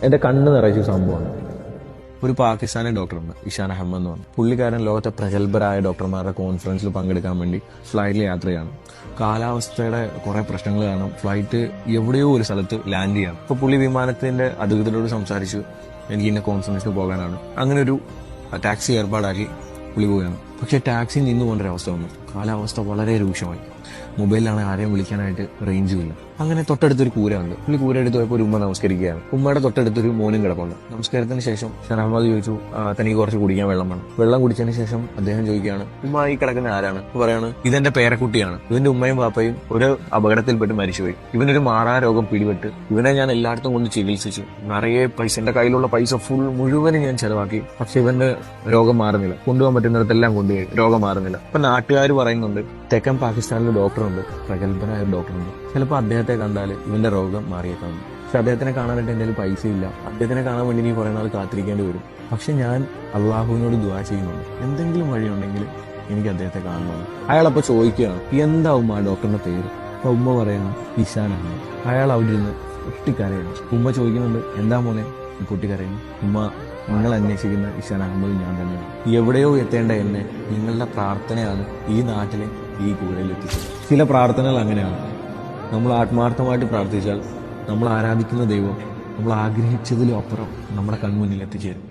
എൻ്റെ കണ്ണ് നിറച്ച സംഭവമാണ്. ഒരു പാകിസ്ഥാനി ഡോക്ടറുണ്ട്, ഇഷാൻ അഹമ്മദ് എന്ന് പറഞ്ഞു. പുള്ളിക്കാരൻ ലോകത്തെ പ്രഗത്ഭരായ ഡോക്ടർമാരുടെ കോൺഫറൻസിൽ പങ്കെടുക്കാൻ വേണ്ടി ഫ്ലൈറ്റിൽ യാത്രയാണ്. കാലാവസ്ഥയുടെ കുറെ പ്രശ്നങ്ങൾ കാരണം ഫ്ലൈറ്റ് എവിടെയോ ഒരു സ്ഥലത്ത് ലാൻഡ് ചെയ്യണം. അപ്പോൾ പുള്ളി വിമാനത്തിന്റെ അധികൃതരോട് സംസാരിച്ചു, എനിക്ക് ഇന്ന കോൺഫറൻസിന് പോകാനാണ്. അങ്ങനെ ഒരു ടാക്സി ഏർപ്പാടാക്കി പുള്ളി പോവുകയാണ്. പക്ഷെ ടാക്സി നിന്നു പോകേണ്ടൊരവസ്ഥ വന്നു. കാലാവസ്ഥ വളരെ രൂക്ഷമായി. മൊബൈലിലാണ് ആരെയും വിളിക്കാനായിട്ട് റേഞ്ചും ഇല്ല. അങ്ങനെ തൊട്ടടുത്തൊരു കൂര ഉണ്ട്. പുള്ളി കൂര എടുത്ത് പോയപ്പോൾ ഒരു ഉമ്മ നമസ്കരിക്കുകയാണ്. ഉമ്മയുടെ തൊട്ടടുത്തൊരു മോനും കിടപ്പുണ്ട്. നമസ്കാരത്തിന് ശേഷം ഷഹമ്മദ് ചോദിച്ചു, തനിക്ക് കുറച്ച് കുടിക്കാൻ വെള്ളം വേണം. വെള്ളം കുടിച്ചതിന് ശേഷം അദ്ദേഹം ചോദിക്കുകയാണ്, ഉമ്മ ഈ കിടക്കുന്ന ആരാണ്? പറയാണ്, ഇതെന്റെ പേരക്കുട്ടിയാണ്. ഇവന്റെ ഉമ്മയും പാപ്പയും ഒരു അപകടത്തിൽപ്പെട്ട് മരിച്ചുപോയി. ഇവനൊരു മാറാരോഗം പിടിപെട്ട് ഇവനെ ഞാൻ എല്ലായിടത്തും കൊണ്ട് ചികിത്സിച്ചു. നിറയെ പൈസ, എന്റെ കയ്യിലുള്ള പൈസ മുഴുവനും ഞാൻ ചെലവാക്കി. പക്ഷെ ഇവന്റെ രോഗം മാറുന്നില്ല. കൊണ്ടുപോകാൻ പറ്റുന്നിടത്തെല്ലാം കൊണ്ടുപോയി, രോഗം മാറുന്നില്ല. അപ്പൊ നാട്ടുകാർ പറയുന്നുണ്ട്, തെക്കൻ പാകിസ്ഥാനിലെ ഡോക്ടറുണ്ട്, പ്രഗത്ഭനായ ഒരു ഡോക്ടറുണ്ട്, ചിലപ്പോൾ അദ്ദേഹത്തെ കണ്ടാൽ ഇവന്റെ രോഗം മാറിയേക്കാം. പക്ഷെ അദ്ദേഹത്തിനെ കാണാനായിട്ട് എൻ്റെ പൈസ ഇല്ല. അദ്ദേഹത്തിനെ കാണാൻ വേണ്ടി നീ കുറെ നാൾ കാത്തിരിക്കേണ്ടി വരും. പക്ഷെ ഞാൻ അള്ളാഹുവിനോട് ദുആ ചെയ്യുന്നുണ്ട്, എന്തെങ്കിലും വഴിയുണ്ടെങ്കിൽ എനിക്ക് അദ്ദേഹത്തെ കാണണമെന്ന്. അയാളപ്പോൾ ചോദിക്കുകയാണ്, എന്താവും ആ ഡോക്ടറിന്റെ പേര്? അപ്പൊ ഉമ്മ പറയണം, ഇഷാൻ അഹമ്മദ്. അയാൾ അവിടെ ഇരുന്ന് പൊട്ടിക്കരയാണ്. ഉമ്മ ചോദിക്കുന്നുണ്ട്, എന്താ മോനെ പൊട്ടിക്കരയുന്നു? ഉമ്മ, നിങ്ങൾ അന്വേഷിക്കുന്ന ഇഷാൻ അഹമ്മദ് ഞാൻ തന്നെയാണ്. എവിടെയോ എത്തേണ്ട എന്നെ നിങ്ങളുടെ പ്രാർത്ഥനയാണ് ഈ നാട്ടിലെ ഈ കൂരയിൽ എത്തിച്ചത്. ചില പ്രാർത്ഥനകൾ അങ്ങനെയാണ്. നമ്മൾ ആത്മാർത്ഥമായിട്ട് പ്രാർത്ഥിച്ചാൽ നമ്മൾ ആരാധിക്കുന്ന ദൈവം നമ്മൾ ആഗ്രഹിച്ചതിലും അപ്പുറം നമ്മുടെ കൺമുന്നിൽ എത്തിച്ചേരും.